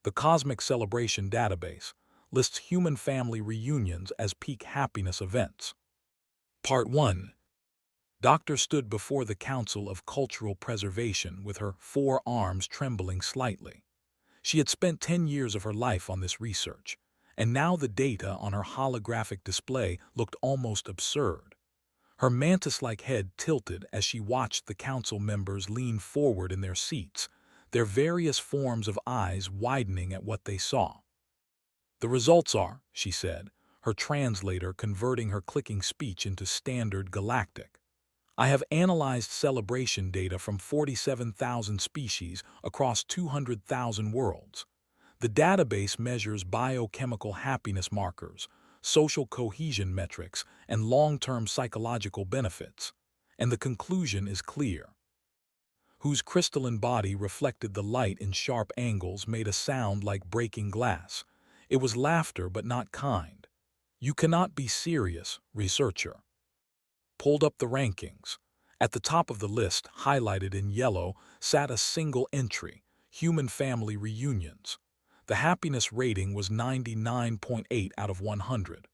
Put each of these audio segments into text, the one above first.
The Cosmic Celebration Database lists human family reunions as peak happiness events. Part 1. Doctor stood before the Council of Cultural Preservation with her 4 arms trembling slightly. She had spent 10 years of her life on this research, and now the data on her holographic display looked almost absurd. Her mantis-like head tilted as she watched the council members lean forward in their seats, their various forms of eyes widening at what they saw. "The results are," she said, her translator converting her clicking speech into standard Galactic. "I have analyzed celebration data from 47,000 species across 200,000 worlds. The database measures biochemical happiness markers, social cohesion metrics, and long-term psychological benefits. And the conclusion is clear." Whose crystalline body reflected the light in sharp angles made a sound like breaking glass. It was laughter, but not kind. "You cannot be serious, researcher." Pulled up the rankings. At the top of the list, highlighted in yellow, sat a single entry: human family reunions. The happiness rating was 99.8 out of 100.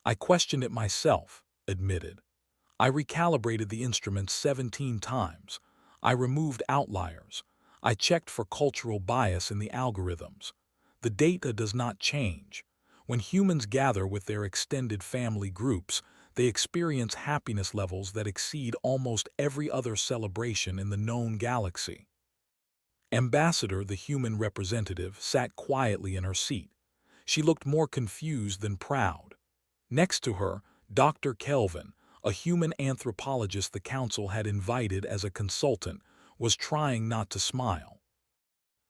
"I questioned it myself," admitted. "I recalibrated the instruments 17 times. I removed outliers. I checked for cultural bias in the algorithms. The data does not change. When humans gather with their extended family groups, they experience happiness levels that exceed almost every other celebration in the known galaxy." Ambassador, the human representative, sat quietly in her seat. She looked more confused than proud. Next to her, Dr. Kelvin, a human anthropologist the council had invited as a consultant, was trying not to smile.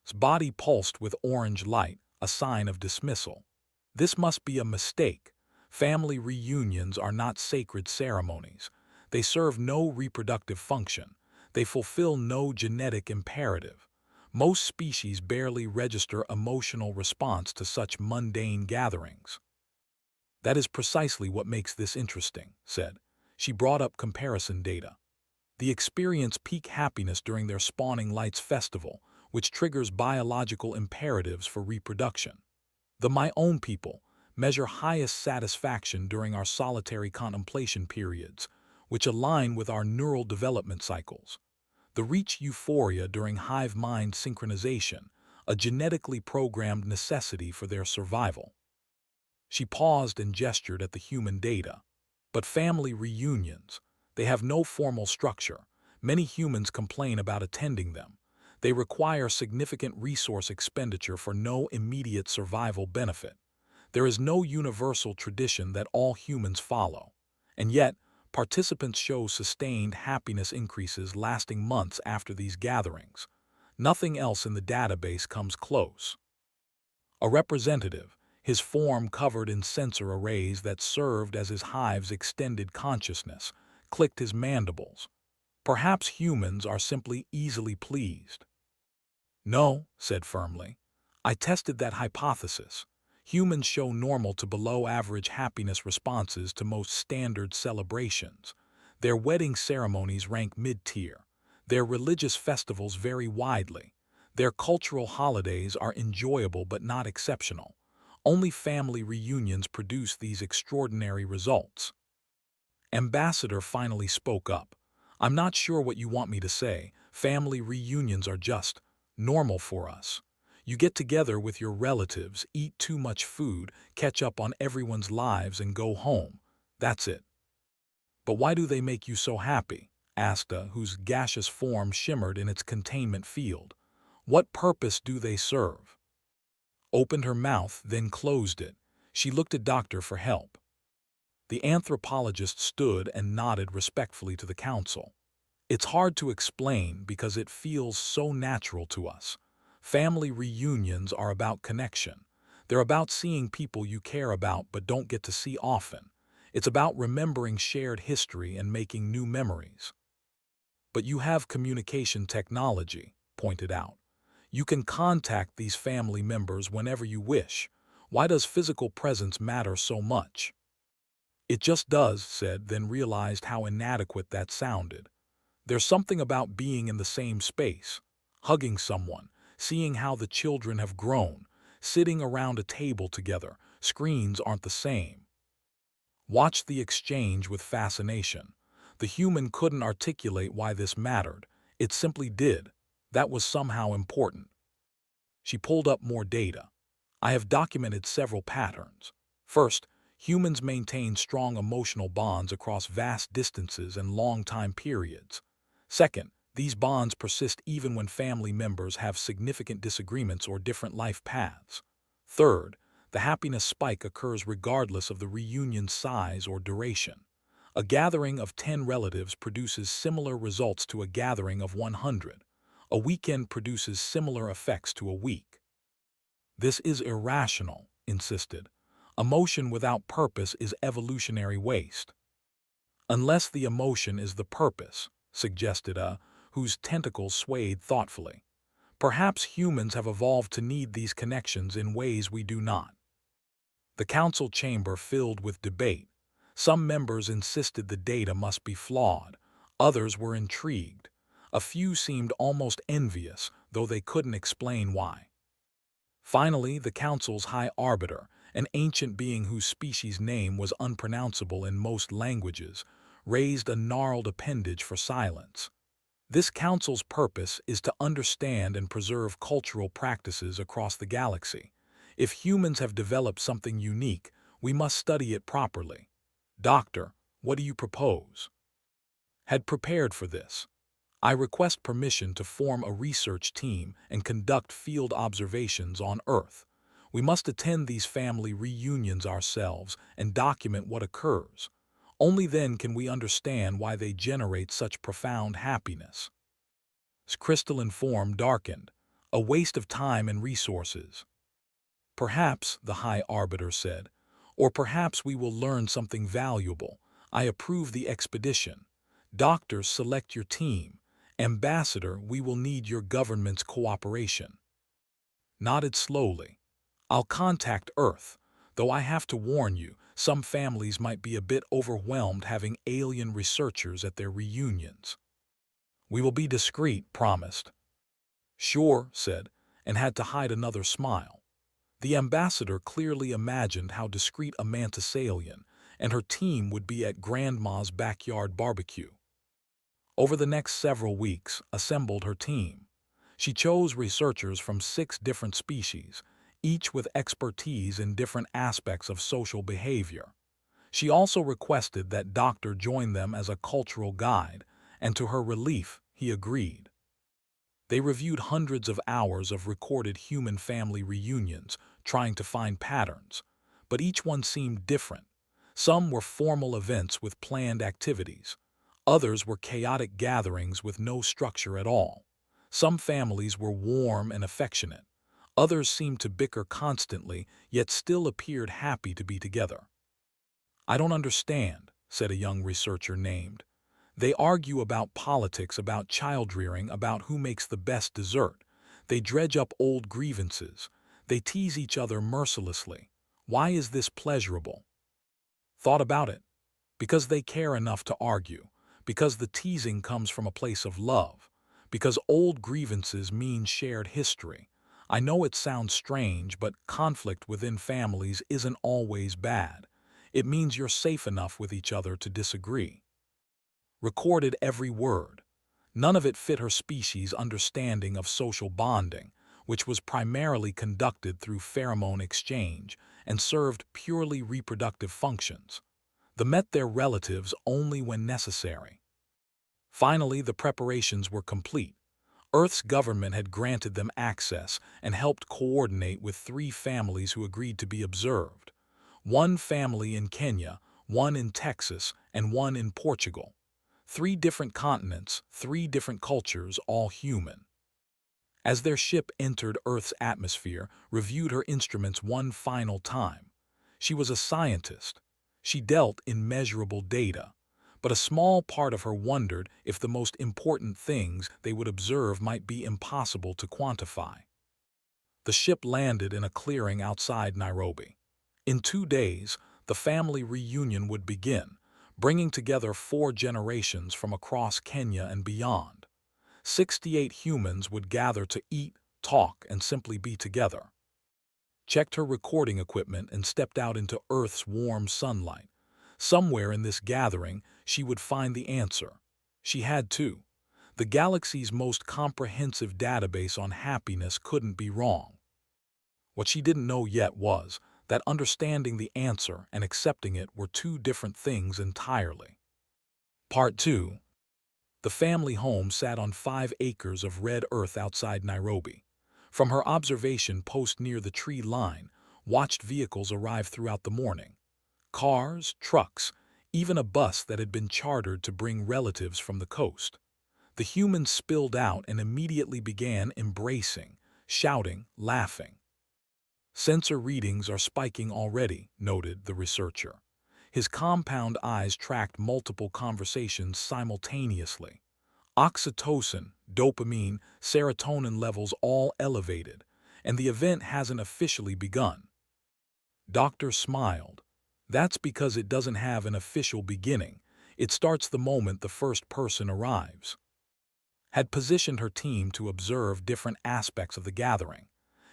His body pulsed with orange light, a sign of dismissal. "This must be a mistake. Family reunions are not sacred ceremonies. They serve no reproductive function. They fulfill no genetic imperative. Most species barely register emotional response to such mundane gatherings." "That is precisely what makes this interesting," said. She brought up comparison data. "The experience peak happiness during their Spawning Lights Festival, which triggers biological imperatives for reproduction. The My Own people measure highest satisfaction during our solitary contemplation periods, which align with our neural development cycles. The reach euphoria during hive mind synchronization, a genetically programmed necessity for their survival." She paused and gestured at the human data. "But family reunions, they have no formal structure. Many humans complain about attending them. They require significant resource expenditure for no immediate survival benefit. There is no universal tradition that all humans follow. And yet, participants show sustained happiness increases lasting months after these gatherings. Nothing else in the database comes close." A representative, his form covered in sensor arrays that served as his hive's extended consciousness, clicked his mandibles. "Perhaps humans are simply easily pleased." "No," said firmly. "I tested that hypothesis. Humans show normal to below-average happiness responses to most standard celebrations. Their wedding ceremonies rank mid-tier. Their religious festivals vary widely. Their cultural holidays are enjoyable but not exceptional. Only family reunions produce these extraordinary results." Ambassador finally spoke up. "I'm not sure what you want me to say. Family reunions are just normal for us. You get together with your relatives, eat too much food, catch up on everyone's lives, and go home. That's it." "But why do they make you so happy?" asked a whose gaseous form shimmered in its containment field. "What purpose do they serve?" Opened her mouth, then closed it. She looked at Doctor for help. The anthropologist stood and nodded respectfully to the council. "It's hard to explain because it feels so natural to us. Family reunions are about connection. They're about seeing people you care about but don't get to see often. It's about remembering shared history and making new memories." "But you have communication technology," pointed out. "You can contact these family members whenever you wish. Why does physical presence matter so much?" "It just does," said, then realized how inadequate that sounded. "There's something about being in the same space, hugging someone, seeing how the children have grown, sitting around a table together. Screens aren't the same. Watched the exchange with fascination. The human couldn't articulate why this mattered. It simply did. That was somehow important. She pulled up more data. I have documented several patterns. First, humans maintain strong emotional bonds across vast distances and long time periods. Second, these bonds persist even when family members have significant disagreements or different life paths. Third, the happiness spike occurs regardless of the reunion's size or duration. A gathering of 10 relatives produces similar results to a gathering of 100. A weekend produces similar effects to a week. This is irrational, insisted. Emotion without purpose is evolutionary waste. Unless the emotion is the purpose, suggested A, whose tentacles swayed thoughtfully. Perhaps humans have evolved to need these connections in ways we do not. The council chamber filled with debate. Some members insisted the data must be flawed. Others were intrigued. A few seemed almost envious, though they couldn't explain why. Finally, the council's high arbiter, an ancient being whose species name was unpronounceable in most languages, raised a gnarled appendage for silence. This council's purpose is to understand and preserve cultural practices across the galaxy. If humans have developed something unique, we must study it properly. Doctor, what do you propose? Had prepared for this. I request permission to form a research team and conduct field observations on Earth. We must attend these family reunions ourselves and document what occurs. Only then can we understand why they generate such profound happiness. Crystalline form darkened, a waste of time and resources. Perhaps, the High Arbiter said, or perhaps we will learn something valuable. I approve the expedition. Doctors, select your team. Ambassador, we will need your government's cooperation. Nodded slowly. I'll contact Earth, though I have to warn you, some families might be a bit overwhelmed having alien researchers at their reunions. We will be discreet, promised. Sure, said, and had to hide another smile. The ambassador clearly imagined how discreet a Mantisalien and her team would be at Grandma's backyard barbecue. Over the next several weeks, assembled her team. She chose researchers from 6 different species, each with expertise in different aspects of social behavior. She also requested that Doctor join them as a cultural guide, and to her relief, he agreed. They reviewed hundreds of hours of recorded human family reunions, trying to find patterns, but each one seemed different. Some were formal events with planned activities. Others were chaotic gatherings with no structure at all. Some families were warm and affectionate. Others seemed to bicker constantly, yet still appeared happy to be together. I don't understand, said a young researcher named. They argue about politics, about child-rearing, about who makes the best dessert. They dredge up old grievances. They tease each other mercilessly. Why is this pleasurable? Thought about it. Because they care enough to argue. Because the teasing comes from a place of love. Because old grievances mean shared history. I know it sounds strange, but conflict within families isn't always bad. It means you're safe enough with each other to disagree. Recorded every word. None of it fit her species' understanding of social bonding, which was primarily conducted through pheromone exchange and served purely reproductive functions. They met their relatives only when necessary. Finally, the preparations were complete. Earth's government had granted them access and helped coordinate with 3 families who agreed to be observed. 1 family in Kenya, 1 in Texas, and 1 in Portugal. 3 different continents, 3 different cultures, all human. As their ship entered Earth's atmosphere, reviewed her instruments one final time. She was a scientist. She dealt in measurable data. But a small part of her wondered if the most important things they would observe might be impossible to quantify. The ship landed in a clearing outside Nairobi. In 2 days, the family reunion would begin, bringing together 4 generations from across Kenya and beyond. 68 humans would gather to eat, talk, and simply be together. Checked her recording equipment and stepped out into Earth's warm sunlight. Somewhere in this gathering, she would find the answer. She had to. The galaxy's most comprehensive database on happiness couldn't be wrong. What she didn't know yet was that understanding the answer and accepting it were two different things entirely. Part 2. The family home sat on 5 acres of red earth outside Nairobi. From her observation post near the tree line, watched vehicles arrive throughout the morning. Cars, trucks, even a bus that had been chartered to bring relatives from the coast. The humans spilled out and immediately began embracing, shouting, laughing. Sensor readings are spiking already, noted the researcher. His compound eyes tracked multiple conversations simultaneously. Oxytocin, dopamine, serotonin levels all elevated, and the event hasn't officially begun. Doctor smiled. That's because it doesn't have an official beginning. It starts the moment the first person arrives. Had positioned her team to observe different aspects of the gathering.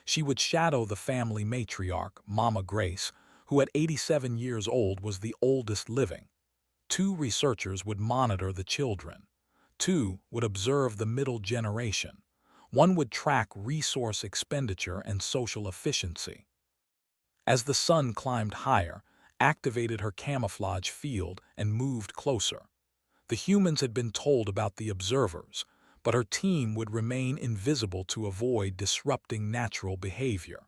She would shadow the family matriarch, Mama Grace, who at 87 years old was the oldest living. 2 researchers would monitor the children. 2 would observe the middle generation. 1 would track resource expenditure and social efficiency. As the sun climbed higher, activated her camouflage field and moved closer. The humans had been told about the observers, but her team would remain invisible to avoid disrupting natural behavior.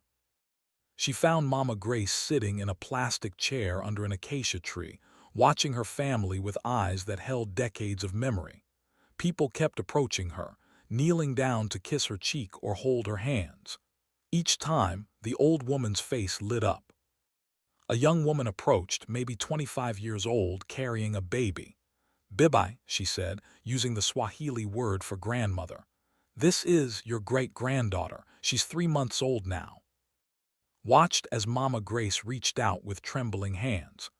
She found Mama Grace sitting in a plastic chair under an acacia tree, watching her family with eyes that held decades of memory. People kept approaching her, kneeling down to kiss her cheek or hold her hands. Each time, the old woman's face lit up. A young woman approached, maybe 25 years old, carrying a baby. "Bibi," she said, using the Swahili word for grandmother. "This is your great-granddaughter. She's 3 months old now." Watched as Mama Grace reached out with trembling hands.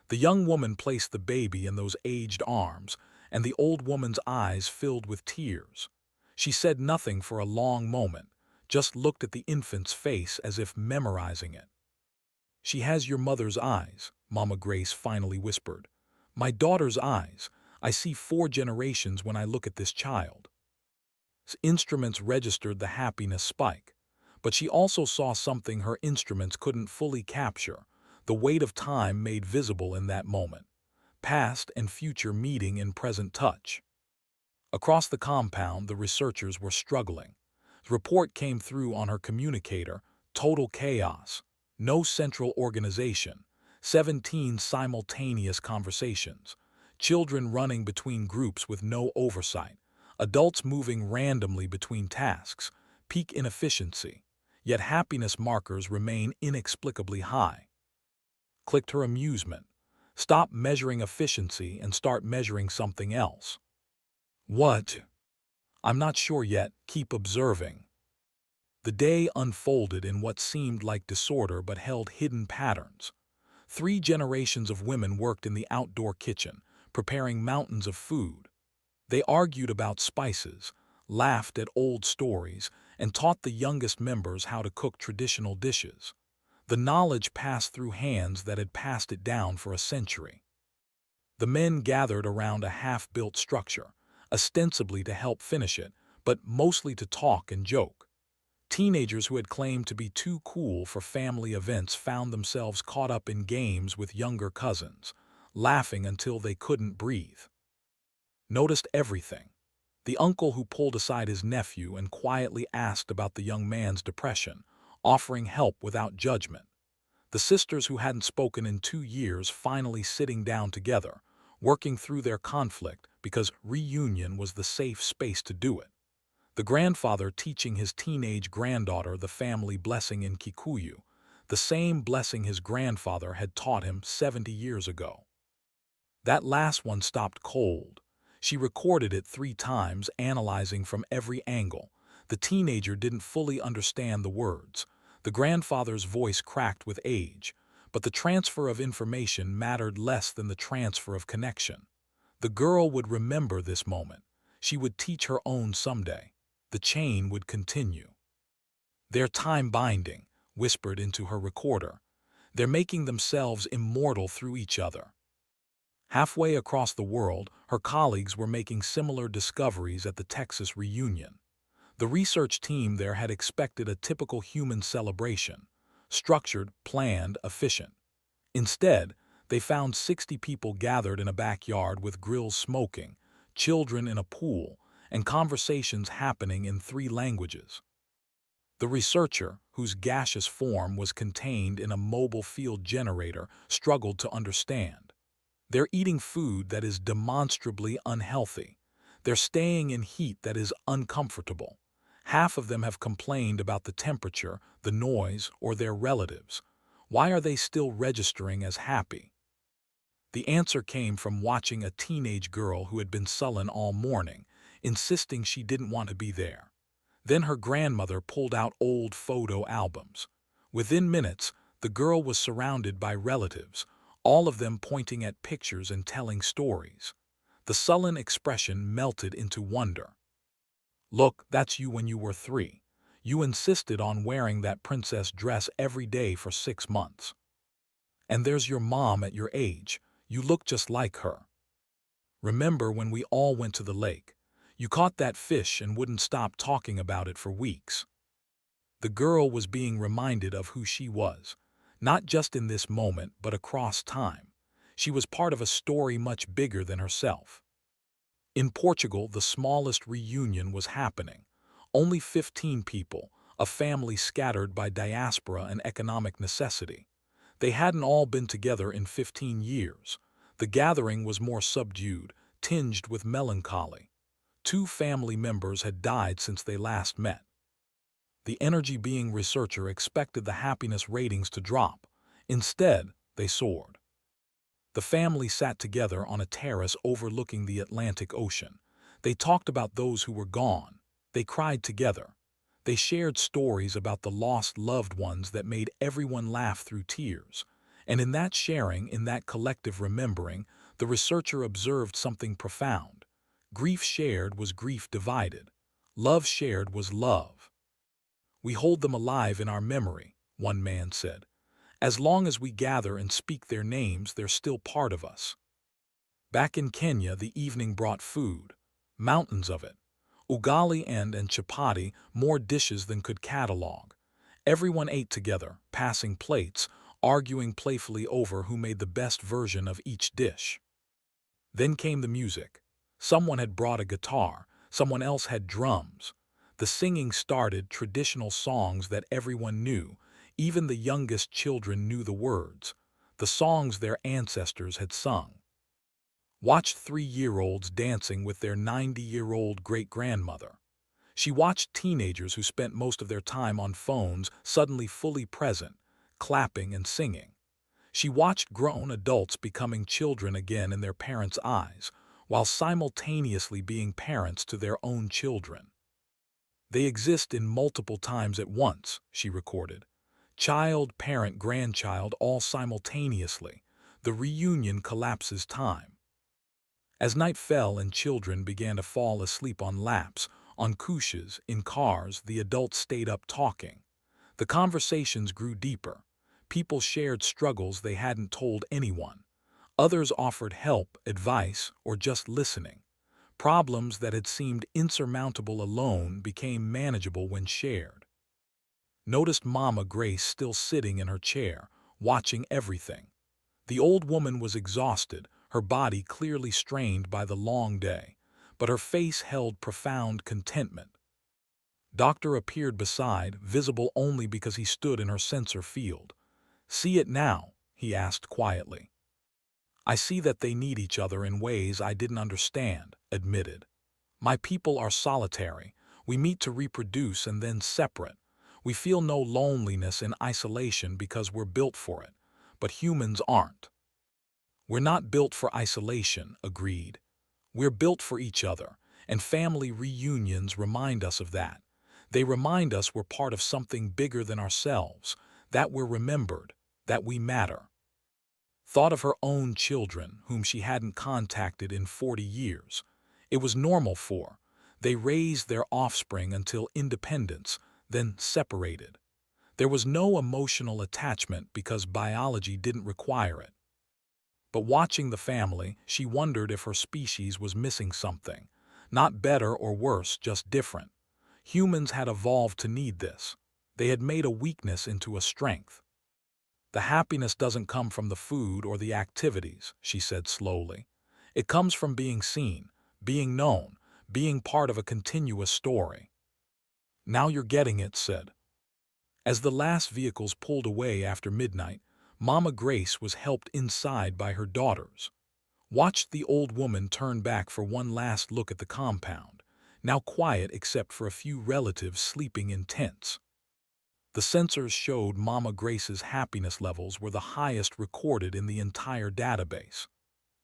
The young woman placed the baby in those aged arms, and the old woman's eyes filled with tears. She said nothing for a long moment, just looked at the infant's face as if memorizing it. "She has your mother's eyes," Mama Grace finally whispered. "My daughter's eyes. I see 4 generations when I look at this child." Instruments registered the happiness spike, but she also saw something her instruments couldn't fully capture, the weight of time made visible in that moment, past and future meeting in present touch. Across the compound, the researchers were struggling. The report came through on her communicator: total chaos, no central organization, 17 simultaneous conversations, children running between groups with no oversight, adults moving randomly between tasks, peak inefficiency, yet happiness markers remain inexplicably high. Clicked her amusement. Stop measuring efficiency and start measuring something else. What? I'm not sure yet, keep observing. The day unfolded in what seemed like disorder but held hidden patterns. 3 generations of women worked in the outdoor kitchen, preparing mountains of food. They argued about spices, laughed at old stories, and taught the youngest members how to cook traditional dishes. The knowledge passed through hands that had passed it down for a century. The men gathered around a half-built structure, ostensibly to help finish it, but mostly to talk and joke. Teenagers who had claimed to be too cool for family events found themselves caught up in games with younger cousins, laughing until they couldn't breathe. Noticed everything. The uncle who pulled aside his nephew and quietly asked about the young man's depression, offering help without judgment. The sisters who hadn't spoken in 2 years finally sitting down together, working through their conflict because reunion was the safe space to do it. The grandfather teaching his teenage granddaughter the family blessing in Kikuyu, the same blessing his grandfather had taught him 70 years ago. That last one stopped cold. She recorded it 3 times, analyzing from every angle. The teenager didn't fully understand the words. The grandfather's voice cracked with age, but the transfer of information mattered less than the transfer of connection. The girl would remember this moment. She would teach her own someday. The chain would continue. "They're time-binding," whispered into her recorder. "They're making themselves immortal through each other." Halfway across the world, her colleagues were making similar discoveries at the Texas reunion. The research team there had expected a typical human celebration, structured, planned, efficient. Instead, they found 60 people gathered in a backyard with grills smoking, children in a pool, and conversations happening in 3 languages. The researcher, whose gaseous form was contained in a mobile field generator, struggled to understand. They're eating food that is demonstrably unhealthy. They're staying in heat that is uncomfortable. Half of them have complained about the temperature, the noise, or their relatives. Why are they still registering as happy? The answer came from watching a teenage girl who had been sullen all morning, insisting she didn't want to be there. Then her grandmother pulled out old photo albums. Within minutes, the girl was surrounded by relatives, all of them pointing at pictures and telling stories. The sullen expression melted into wonder. "Look, that's you when you were 3. You insisted on wearing that princess dress every day for 6 months. And there's your mom at your age. You look just like her. Remember when we all went to the lake? You caught that fish and wouldn't stop talking about it for weeks." The girl was being reminded of who she was, not just in this moment but across time. She was part of a story much bigger than herself. In Portugal, the smallest reunion was happening. Only 15 people, a family scattered by diaspora and economic necessity. They hadn't all been together in 15 years. The gathering was more subdued, tinged with melancholy. 2 family members had died since they last met. The energy being researcher expected the happiness ratings to drop. Instead, they soared. The family sat together on a terrace overlooking the Atlantic Ocean. They talked about those who were gone. They cried together. They shared stories about the lost loved ones that made everyone laugh through tears. And in that sharing, in that collective remembering, the researcher observed something profound. Grief shared was grief divided. Love shared was love. "We hold them alive in our memory," one man said. "As long as we gather and speak their names, they're still part of us." Back in Kenya, the evening brought food. Mountains of it. Ugali and chapati, more dishes than could catalog. Everyone ate together, passing plates, arguing playfully over who made the best version of each dish. Then came the music. Someone had brought a guitar, someone else had drums. The singing started, traditional songs that everyone knew. Even the youngest children knew the words, the songs their ancestors had sung. Watched 3-year-olds dancing with their 90-year-old great-grandmother. She watched teenagers who spent most of their time on phones suddenly fully present, clapping and singing. She watched grown adults becoming children again in their parents' eyes, while simultaneously being parents to their own children. "They exist in multiple times at once," she recorded. "Child, parent, grandchild, all simultaneously. The reunion collapses time." As night fell and children began to fall asleep on laps, on couches, in cars, the adults stayed up talking. The conversations grew deeper. People shared struggles they hadn't told anyone. Others offered help, advice, or just listening. Problems that had seemed insurmountable alone became manageable when shared. Noticed Mama Grace still sitting in her chair, watching everything. The old woman was exhausted, her body clearly strained by the long day, but her face held profound contentment. Doctor appeared beside, visible only because he stood in her sensor field. "See it now?" he asked quietly. "I see that they need each other in ways I didn't understand," admitted. "My people are solitary. We meet to reproduce and then separate. We feel no loneliness in isolation because we're built for it, but humans aren't." "We're not built for isolation," agreed. "We're built for each other, and family reunions remind us of that. They remind us we're part of something bigger than ourselves, that we're remembered, that we matter." Thought of her own children, whom she hadn't contacted in 40 years. It was normal for. They raised their offspring until independence, then separated. There was no emotional attachment because biology didn't require it. But watching the family, she wondered if her species was missing something. Not better or worse, just different. Humans had evolved to need this. They had made a weakness into a strength. The happiness doesn't come from the food or the activities, she said slowly. It comes from being seen, being known, being part of a continuous story. Now you're getting it, said. As the last vehicles pulled away after midnight, Mama Grace was helped inside by her daughters. Watched the old woman turn back for one last look at the compound, now quiet except for a few relatives sleeping in tents. The sensors showed Mama Grace's happiness levels were the highest recorded in the entire database.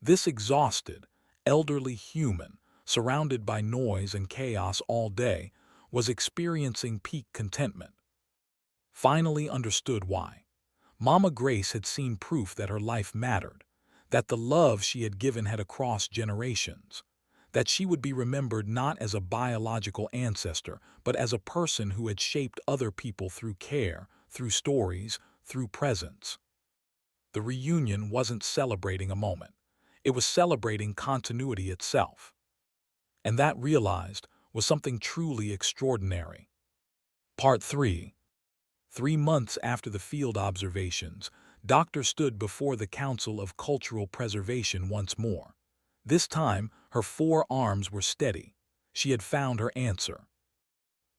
This exhausted, elderly human, surrounded by noise and chaos all day, was experiencing peak contentment. Finally understood why. Mama Grace had seen proof that her life mattered, that the love she had given had crossed generations, that she would be remembered not as a biological ancestor, but as a person who had shaped other people through care, through stories, through presence. The reunion wasn't celebrating a moment. It was celebrating continuity itself. And that, realized, was something truly extraordinary. Part 3. 3 months after the field observations, Doctor stood before the Council of Cultural Preservation once more. This time, her 4 arms were steady. She had found her answer.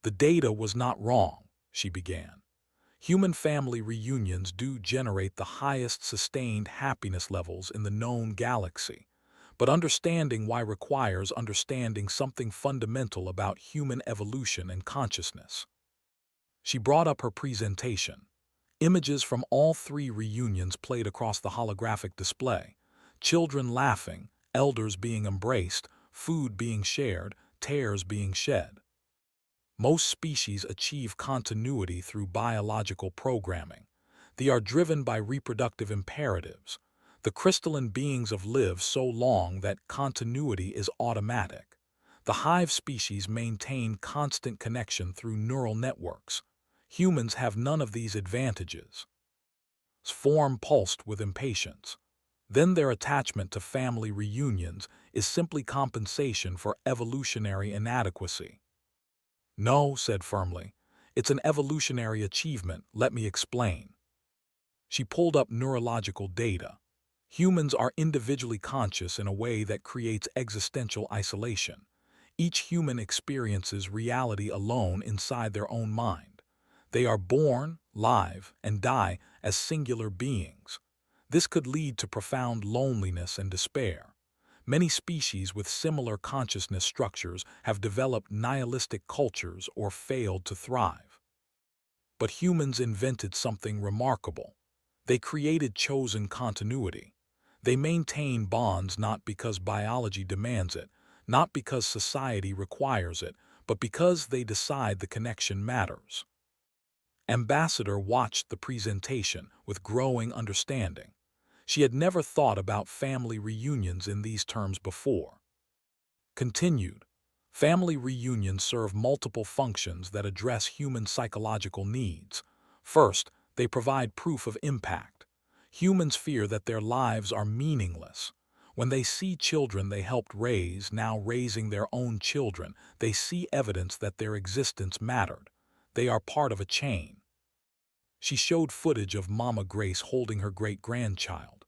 The data was not wrong, she began. Human family reunions do generate the highest sustained happiness levels in the known galaxy. But understanding why requires understanding something fundamental about human evolution and consciousness. She brought up her presentation. Images from all 3 reunions played across the holographic display. Children laughing, elders being embraced, food being shared, tears being shed. Most species achieve continuity through biological programming. They are driven by reproductive imperatives. The crystalline beings have lived so long that continuity is automatic. The hive species maintain constant connection through neural networks. Humans have none of these advantages. Form pulsed with impatience. Then their attachment to family reunions is simply compensation for evolutionary inadequacy. No, said firmly. It's an evolutionary achievement, let me explain. She pulled up neurological data. Humans are individually conscious in a way that creates existential isolation. Each human experiences reality alone inside their own mind. They are born, live, and die as singular beings. This could lead to profound loneliness and despair. Many species with similar consciousness structures have developed nihilistic cultures or failed to thrive. But humans invented something remarkable. They created chosen continuity. They maintain bonds not because biology demands it, not because society requires it, but because they decide the connection matters. Ambassador watched the presentation with growing understanding. She had never thought about family reunions in these terms before. Continued. Family reunions serve multiple functions that address human psychological needs. First, they provide proof of impact. Humans fear that their lives are meaningless. When they see children they helped raise now raising their own children, they see evidence that their existence mattered. They are part of a chain. She showed footage of Mama Grace holding her great-grandchild.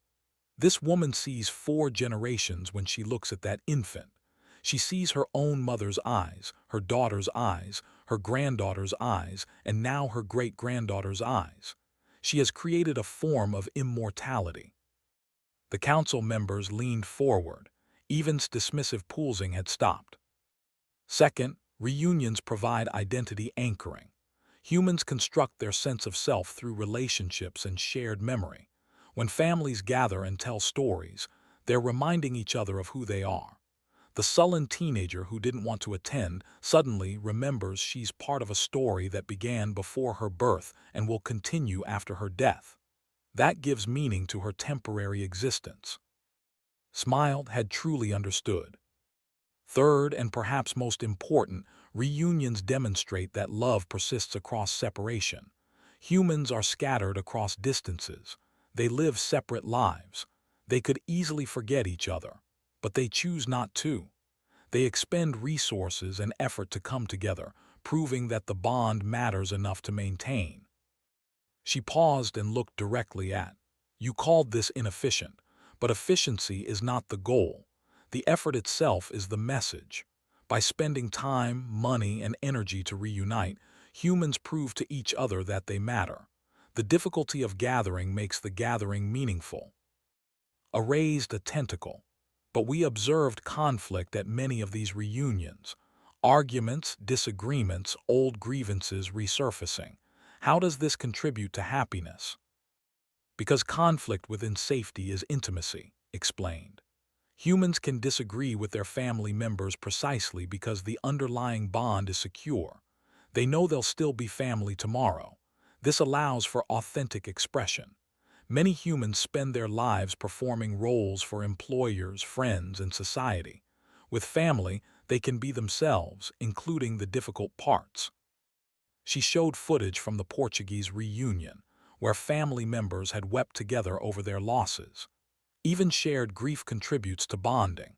This woman sees 4 generations when she looks at that infant. She sees her own mother's eyes, her daughter's eyes, her granddaughter's eyes, and now her great-granddaughter's eyes. She has created a form of immortality. The council members leaned forward. Evan's dismissive pulsing had stopped. Second, reunions provide identity anchoring. Humans construct their sense of self through relationships and shared memory. When families gather and tell stories, they're reminding each other of who they are. The sullen teenager who didn't want to attend suddenly remembers she's part of a story that began before her birth and will continue after her death. That gives meaning to her temporary existence. Smiled had truly understood. Third, and perhaps most important, Reunions demonstrate that love persists across separation. Humans are scattered across distances. They live separate lives. They could easily forget each other, but they choose not to. They expend resources and effort to come together, proving that the bond matters enough to maintain. She paused and looked directly at. You called this inefficient, but efficiency is not the goal. The effort itself is the message. By spending time, money, and energy to reunite, humans prove to each other that they matter. The difficulty of gathering makes the gathering meaningful. Raised a tentacle. But we observed conflict at many of these reunions. Arguments, disagreements, old grievances resurfacing. How does this contribute to happiness? Because conflict within safety is intimacy, explained. Humans can disagree with their family members precisely because the underlying bond is secure. They know they'll still be family tomorrow. This allows for authentic expression. Many humans spend their lives performing roles for employers, friends, and society. With family, they can be themselves, including the difficult parts. She showed footage from the Portuguese reunion, where family members had wept together over their losses. Even shared grief contributes to bonding.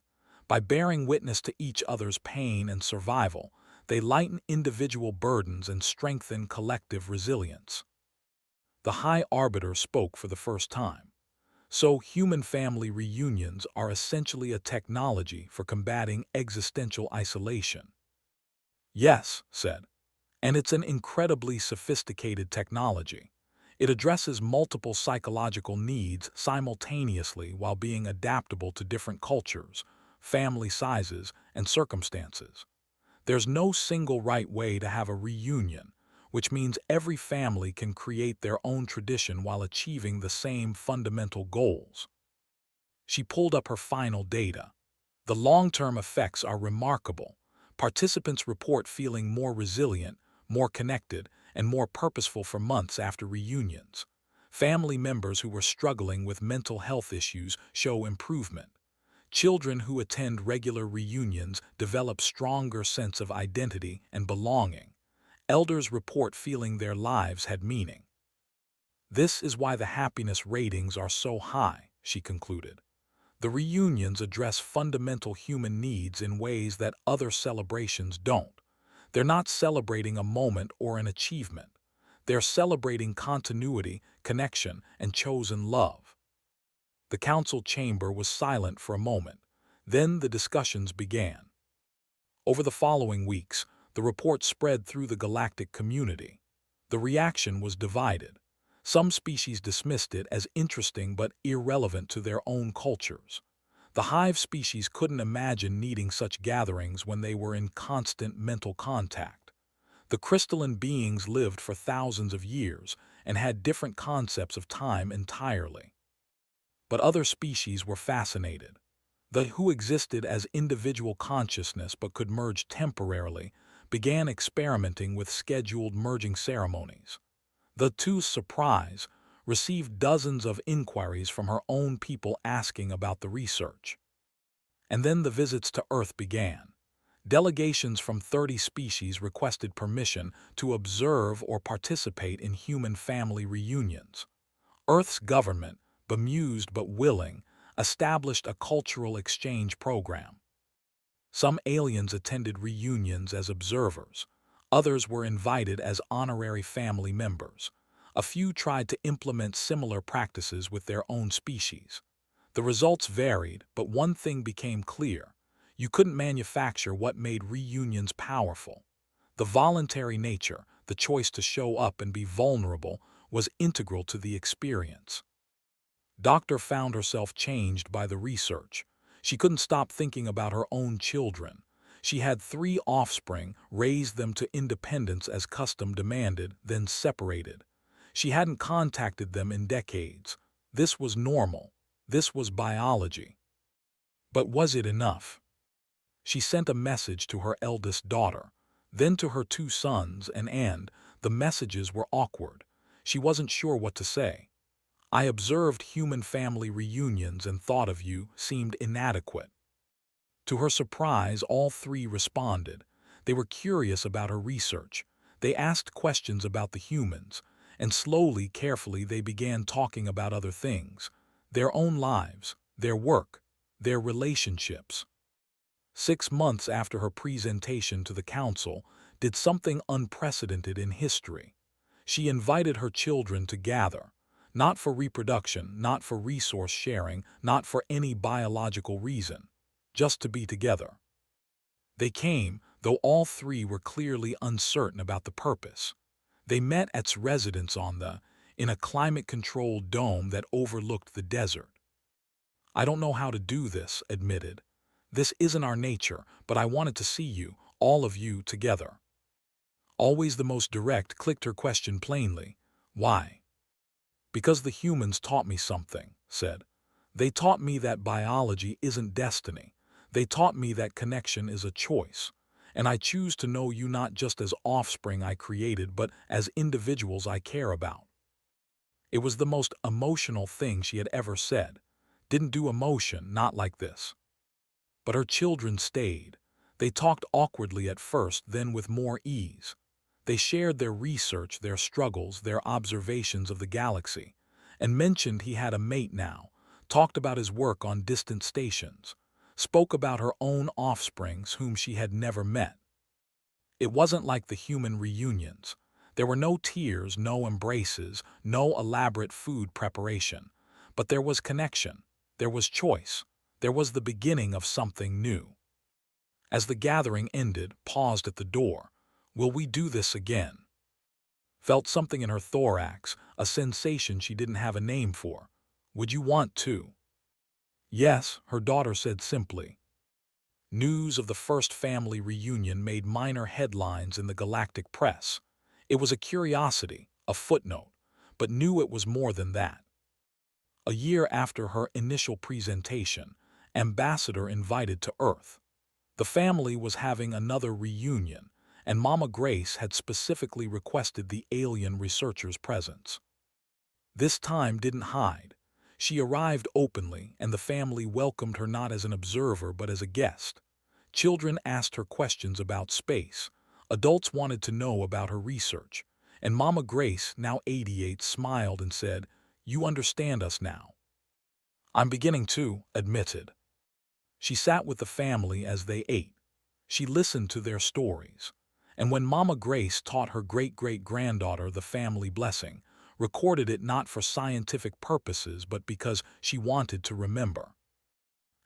By bearing witness to each other's pain and survival, they lighten individual burdens and strengthen collective resilience. The High Arbiter spoke for the first time. So, human family reunions are essentially a technology for combating existential isolation. Yes, said. And it's an incredibly sophisticated technology. It addresses multiple psychological needs simultaneously while being adaptable to different cultures, family sizes, and circumstances. There's no single right way to have a reunion, which means every family can create their own tradition while achieving the same fundamental goals. She pulled up her final data. The long-term effects are remarkable. Participants report feeling more resilient, more connected, and more purposeful for months after reunions. Family members who were struggling with mental health issues show improvement. Children who attend regular reunions develop stronger sense of identity and belonging. Elders report feeling their lives had meaning. This is why the happiness ratings are so high, she concluded. The reunions address fundamental human needs in ways that other celebrations don't. They're not celebrating a moment or an achievement. They're celebrating continuity, connection, and chosen love. The council chamber was silent for a moment. Then the discussions began. Over the following weeks, the report spread through the galactic community. The reaction was divided. Some species dismissed it as interesting but irrelevant to their own cultures. The hive species couldn't imagine needing such gatherings when they were in constant mental contact. The crystalline beings lived for thousands of years and had different concepts of time entirely. But other species were fascinated. The who existed as individual consciousness but could merge temporarily began experimenting with scheduled merging ceremonies. The two's surprise received dozens of inquiries from her own people asking about the research. And then the visits to Earth began. Delegations from 30 species requested permission to observe or participate in human family reunions. Earth's government, bemused but willing, established a cultural exchange program. Some aliens attended reunions as observers. Others were invited as honorary family members. A few tried to implement similar practices with their own species. The results varied, but one thing became clear. You couldn't manufacture what made reunions powerful. The voluntary nature, the choice to show up and be vulnerable, was integral to the experience. Doctor found herself changed by the research. She couldn't stop thinking about her own children. She had 3 offspring, raised them to independence as custom demanded, then separated. She hadn't contacted them in decades. This was normal. This was biology. But was it enough? She sent a message to her eldest daughter, then to her 2 sons, and the messages were awkward. She wasn't sure what to say. I observed human family reunions and thought of you seemed inadequate. To her surprise, all 3 responded. They were curious about her research. They asked questions about the humans, and slowly, carefully, they began talking about other things, their own lives, their work, their relationships. 6 months after her presentation to the council, did something unprecedented in history. She invited her children to gather, not for reproduction, not for resource sharing, not for any biological reason, just to be together. They came, though all three were clearly uncertain about the purpose. They met at its residence in a climate-controlled dome that overlooked the desert. "I don't know how to do this," admitted. "This isn't our nature, but I wanted to see you, all of you, together." Always the most direct, clicked her question plainly. "Why?" "Because the humans taught me something," said. "They taught me that biology isn't destiny. They taught me that connection is a choice. And I choose to know you not just as offspring I created, but as individuals I care about." It was the most emotional thing she had ever said. Didn't do emotion, not like this. But her children stayed. They talked awkwardly at first, then with more ease. They shared their research, their struggles, their observations of the galaxy, and mentioned he had a mate now, talked about his work on distant stations, spoke about her own offsprings whom she had never met. It wasn't like the human reunions. There were no tears, no embraces, no elaborate food preparation. But there was connection. There was choice. There was the beginning of something new. As the gathering ended, paused at the door. "Will we do this again?" Felt something in her thorax, a sensation she didn't have a name for. "Would you want to?" "Yes," her daughter said simply. News of the first family reunion made minor headlines in the galactic press. It was a curiosity, a footnote, but knew it was more than that. A year after her initial presentation, Ambassador invited to Earth. The family was having another reunion, and Mama Grace had specifically requested the alien researcher's presence. This time didn't hide. She arrived openly, and the family welcomed her not as an observer but as a guest. Children asked her questions about space. Adults wanted to know about her research. And Mama Grace, now 88, smiled and said, "You understand us now." "I'm beginning to," admitted. She sat with the family as they ate. She listened to their stories. And when Mama Grace taught her great-great-granddaughter the family blessing, recorded it not for scientific purposes but because she wanted to remember.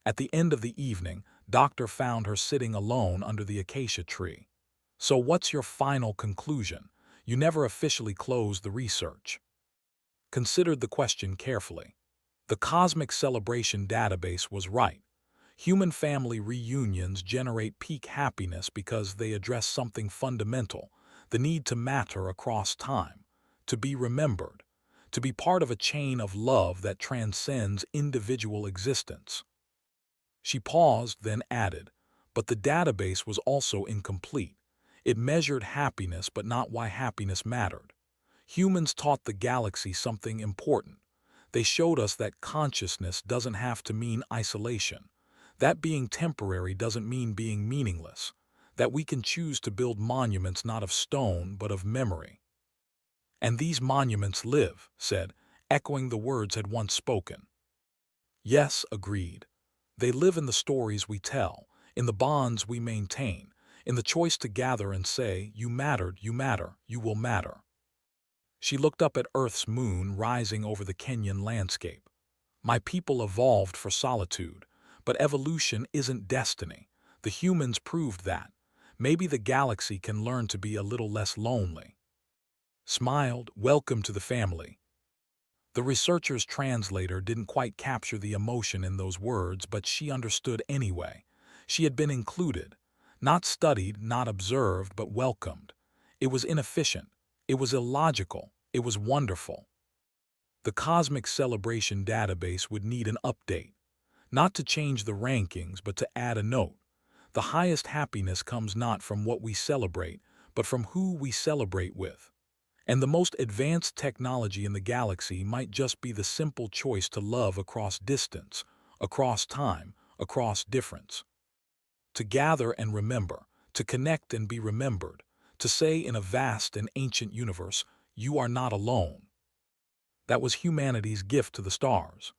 At the end of the evening, Doctor found her sitting alone under the acacia tree. "So what's your final conclusion? You never officially closed the research." Considered the question carefully. The Cosmic Celebration database was right. Human family reunions generate peak happiness because they address something fundamental, the need to matter across time, to be remembered, to be part of a chain of love that transcends individual existence. She paused, then added, "But the database was also incomplete. It measured happiness but not why happiness mattered. Humans taught the galaxy something important. They showed us that consciousness doesn't have to mean isolation, that being temporary doesn't mean being meaningless, that we can choose to build monuments not of stone but of memory. And these monuments live," said, echoing the words had once spoken. "Yes," agreed. "They live in the stories we tell, in the bonds we maintain, in the choice to gather and say, 'You mattered, you matter, you will matter.'" She looked up at Earth's moon rising over the Kenyan landscape. "My people evolved for solitude, but evolution isn't destiny. The humans proved that. Maybe the galaxy can learn to be a little less lonely." Smiled, "Welcome to the family." The researcher's translator didn't quite capture the emotion in those words, but she understood anyway. She had been included. Not studied, not observed, but welcomed. It was inefficient. It was illogical. It was wonderful. The Cosmic Celebration database would need an update. Not to change the rankings, but to add a note. The highest happiness comes not from what we celebrate, but from who we celebrate with. And the most advanced technology in the galaxy might just be the simple choice to love across distance, across time, across difference. To gather and remember, to connect and be remembered, to say in a vast and ancient universe, you are not alone. That was humanity's gift to the stars.